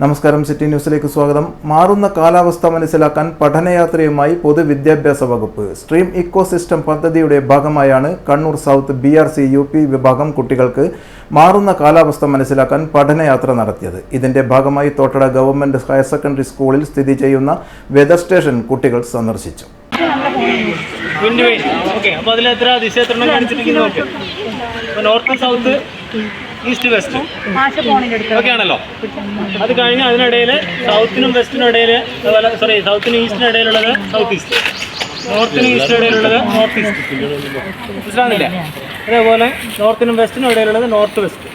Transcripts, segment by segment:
നമസ്കാരം, സിറ്റി ന്യൂസിലേക്ക് സ്വാഗതം. മാറുന്ന കാലാവസ്ഥ മനസ്സിലാക്കാൻ പഠനയാത്രയുമായി പൊതുവിദ്യാഭ്യാസ വകുപ്പ് സ്ട്രീം ഇക്കോസിസ്റ്റം പദ്ധതിയുടെ ഭാഗമായാണ് കണ്ണൂർ സൗത്ത് BRC UP വിഭാഗം കുട്ടികൾക്ക് മാറുന്ന കാലാവസ്ഥ മനസ്സിലാക്കാൻ പഠനയാത്ര നടത്തിയത്. ഇതിന്റെ ഭാഗമായി തോട്ടട ഗവൺമെന്റ് ഹയർ സെക്കൻഡറി സ്കൂളിൽ സ്ഥിതി ചെയ്യുന്ന വെതർ സ്റ്റേഷൻ കുട്ടികൾ സന്ദർശിച്ചു. North south east west okay ആണല്ലോ. അത് കഴിഞ്ഞ് അതിനിടയിൽ സൗത്തിനും വെസ്റ്റിനും ഇടയിൽ, സൗത്തിനും ഈസ്റ്റിനും ഇടയിലുള്ളത് സൗത്ത് ഈസ്റ്റ്, നോർത്തിനും ഈസ്റ്റിനും ഇടയിലുള്ളത് നോർത്ത് ഈസ്റ്റ്. മനസ്സിലാകുന്നില്ല? അതേപോലെ നോർത്തിനും വെസ്റ്റിനും ഇടയിലുള്ളത് നോർത്ത് വെസ്റ്റ്,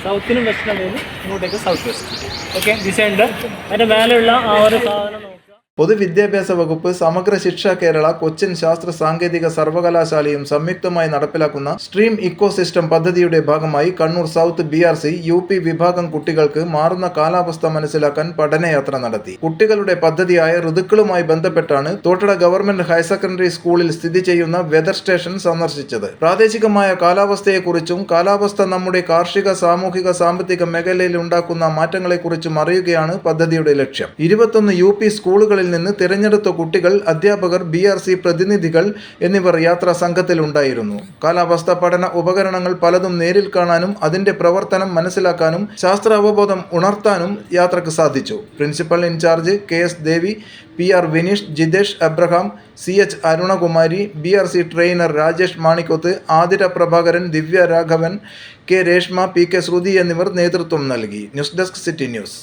സൗത്തിനും വെസ്റ്റിനും ഇടയിൽ ഇങ്ങോട്ടേക്ക് സൗത്ത് വെസ്റ്റ്. ഓക്കെ, ദിശയുണ്ട്. അതിൻ്റെ മേലെയുള്ള ആ ഒരു സാധനം നോക്കുക. പൊതുവിദ്യാഭ്യാസ വകുപ്പ്, സമഗ്ര ശിക്ഷ കേരള, കൊച്ചിൻ ശാസ്ത്ര സാങ്കേതിക സർവകലാശാലയും സംയുക്തമായി നടപ്പിലാക്കുന്ന സ്ട്രീം ഇക്കോസിസ്റ്റം പദ്ധതിയുടെ ഭാഗമായി കണ്ണൂർ സൗത്ത് BRC UP വിഭാഗം കുട്ടികൾക്ക് മാറുന്ന കാലാവസ്ഥ മനസ്സിലാക്കാൻ പഠനയാത്ര നടത്തി. കുട്ടികളുടെ പദ്ധതിയായ ഋതുക്കളുമായി ബന്ധപ്പെട്ടാണ് തോട്ടട ഗവൺമെന്റ് ഹയർ സെക്കൻഡറി സ്കൂളിൽ സ്ഥിതി ചെയ്യുന്ന വെതർ സ്റ്റേഷൻ സന്ദർശിച്ചത്. പ്രാദേശികമായ കാലാവസ്ഥയെക്കുറിച്ചും കാലാവസ്ഥ നമ്മുടെ കാർഷിക, സാമൂഹിക, സാമ്പത്തിക മേഖലയിൽ ഉണ്ടാക്കുന്ന മാറ്റങ്ങളെക്കുറിച്ചും അറിയുകയാണ് പദ്ധതിയുടെ ലക്ഷ്യം. 21 UP സ്കൂളുകളിൽ നിന്ന് തിരഞ്ഞെടുത്ത കുട്ടികൾ, അധ്യാപകർ, BRC പ്രതിനിധികൾ എന്നിവർ യാത്രാ സംഘത്തിലുണ്ടായിരുന്നു. കാലാവസ്ഥ പഠന ഉപകരണങ്ങൾ പലതും നേരിൽ കാണാനും അതിന്റെ പ്രവർത്തനം മനസ്സിലാക്കാനും ശാസ്ത്ര അവബോധം ഉണർത്താനും യാത്രക്ക് സാധിച്ചു. Principal in charge KS Devi, PR Vineesh, Jithesh Abraham, CH Arunakumari, BRC trainer Rajesh Manikkoth, Athira Prabhakaran, Divya Raghavan, K Reshma, PK Shruthi എന്നിവർ നേതൃത്വം നൽകി. News desk, city news.